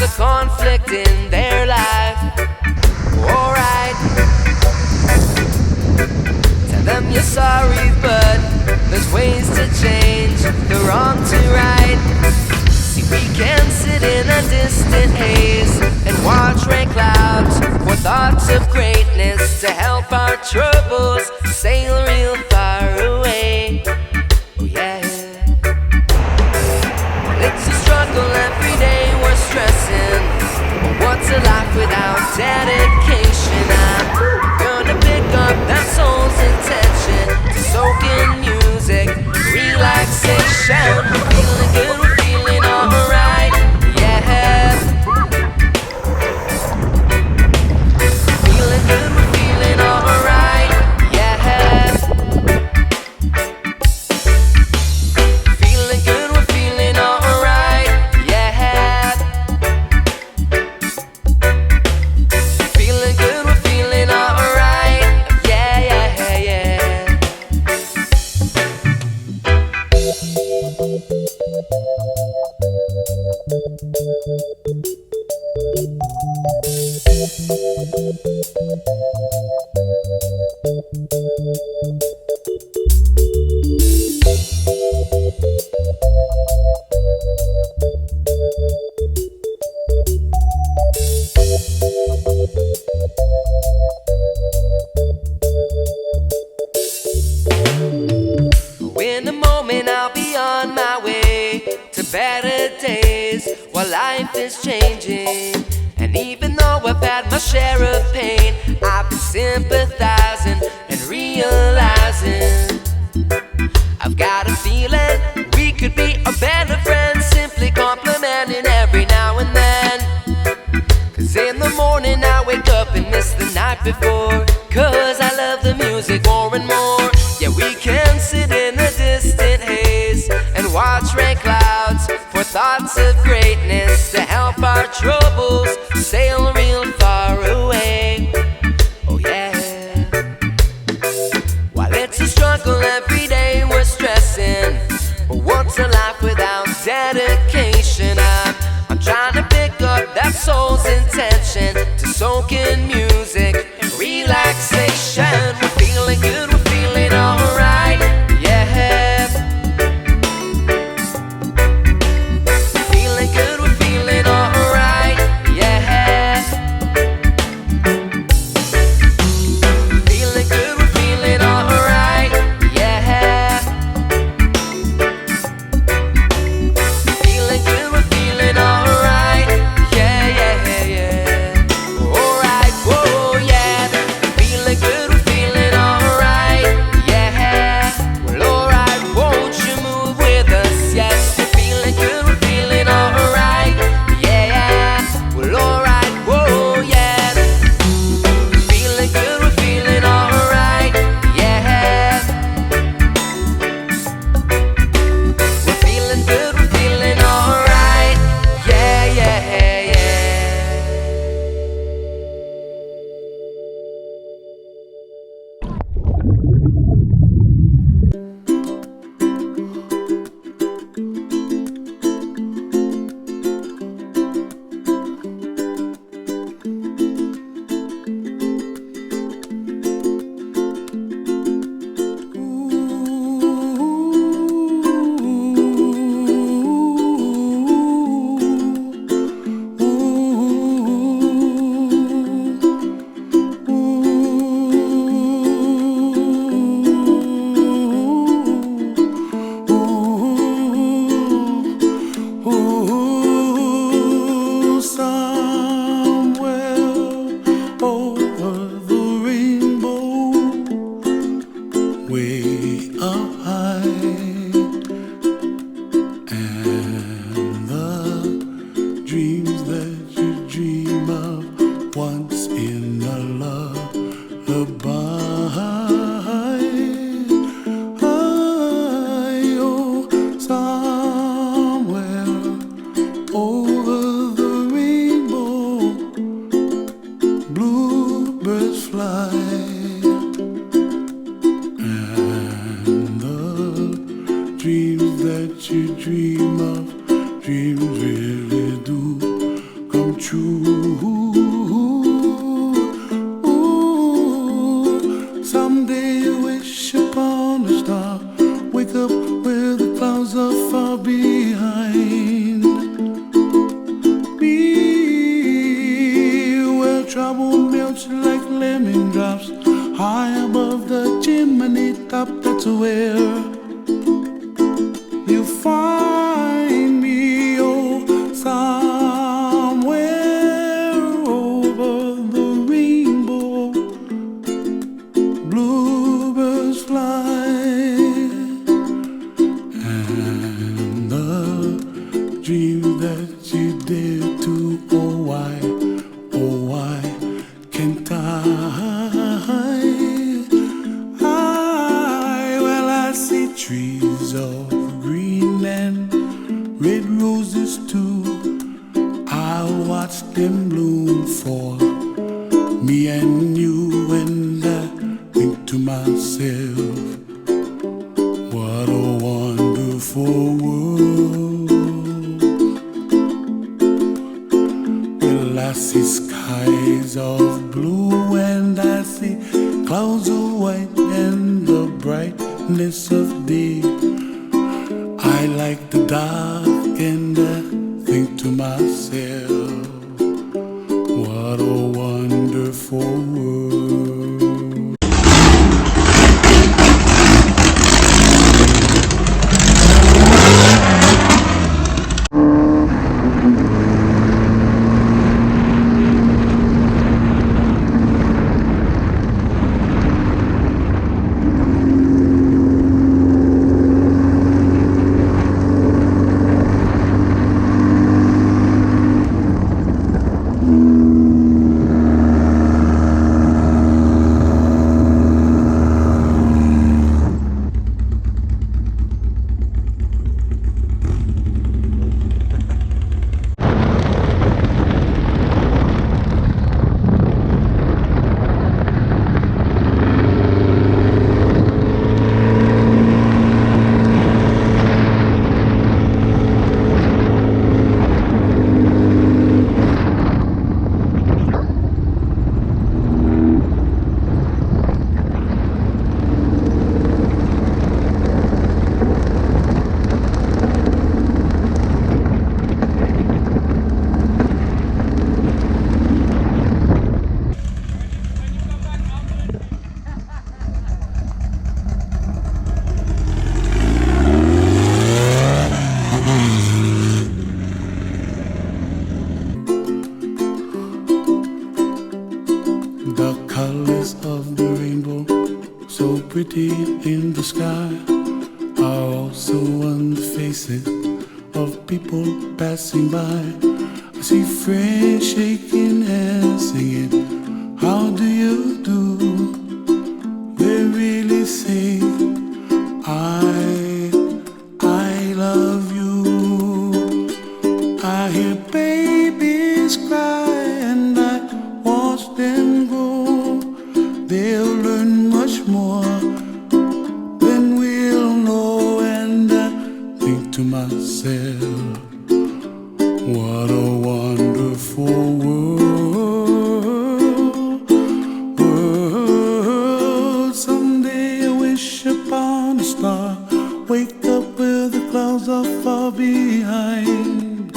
the conflict in their life. Alright, tell them you're sorry, but there's ways to change the wrong to right. See, we can sit in a distant haze and watch rain clouds for thoughts of greatness to help our troubles sail real far away. Oh yeah. It's a struggle every day, we're stressing. What's a life without dedication? I'm gonna pick up that soul's intention to soak in music, relaxation. We're feeling good, we're feeling alright, yeah. Feeling good, we're feeling alright, yeah. Feeling good, we're feeling alright, yeah. Feeling good, we're feeling alright, yeah, yeah, yeah. In a moment I'll be on my way to better days while life is changing. And even though I've had my share of pain, I've been sympathizing and realizing I've got a feeling we could be a better friend, simply complimenting every now and then. Cause in the morning I wake up and miss the night before, cause I love the music more and more. Yeah, we can sit in a distant haze and watch rain clouds for thoughts of greatness to help our troubles sail real far away. Oh yeah. While it's a struggle every day, we're stressing. But what's a life without dedication? I'm trying to pick up that soul's intention to soak in music and relaxation. We're feeling good, we're feeling alright, yeah. Feeling good, we're feeling alright, yeah. Feeling good, we're feeling alright, yeah. Feeling good, we're feeling alright, yeah, yeah, yeah. Alright, whoa, yeah. Feeling good, we're feeling alright, yeah. Well, alright, won't you move with us? Yes, we're feeling good, we're feeling alright, yeah. Well, alright, whoa, yeah. Feeling good, we're feeling alright, yeah. We're feeling good, we're feeling alright, yeah, yeah, yeah. dreams that you dream of, dreams really do true. Ooh, someday you wish upon a star, wake up where the clouds are far behind. Be where trouble melts like lemon drops, high above the chimney top. That's where you find me, oh, somewhere over the rainbow. Bluebirds fly, and the dream that you dare to, oh why can't I? Well, I see trees of green and red roses too. I'll watch them bloom for me and you, and I think to myself, what a wonderful world. Well, I see skies of blue and I see clouds of white and the brightness of day. I like the dark and I think to myself, what a wonderful world. The colors of the rainbow, so pretty in the sky, are also on the faces of people passing by. I see friends shaking hands, singing, how do you do? They really say, I love you. I hear babies cry and I watch them grow. They'll learn much more than we'll know, and I think to myself, what a wonderful world. Someday I wish upon a star, wake up where the clouds are far behind.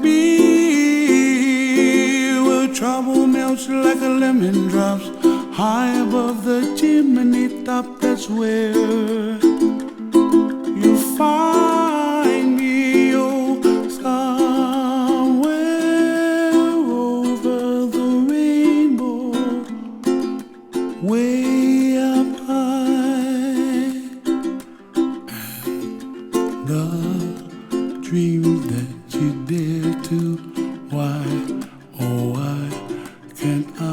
Be where trouble melts like a lemon drops, high above the chimney top. That's where you find me, oh, somewhere over the rainbow, way up high. And the dreams that you dare to, why, oh why can't I?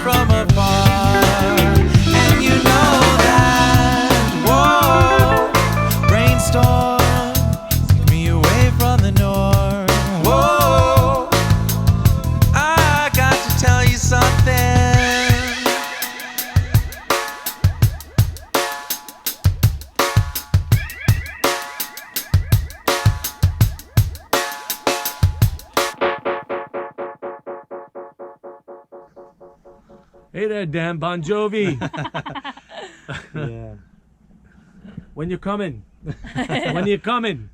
from afar. And you know that, whoa, rainstorm, take me away from the norm. Whoa, I got to tell you something. Hey there, Dan Bon Jovi. Yeah. When you coming? When you coming?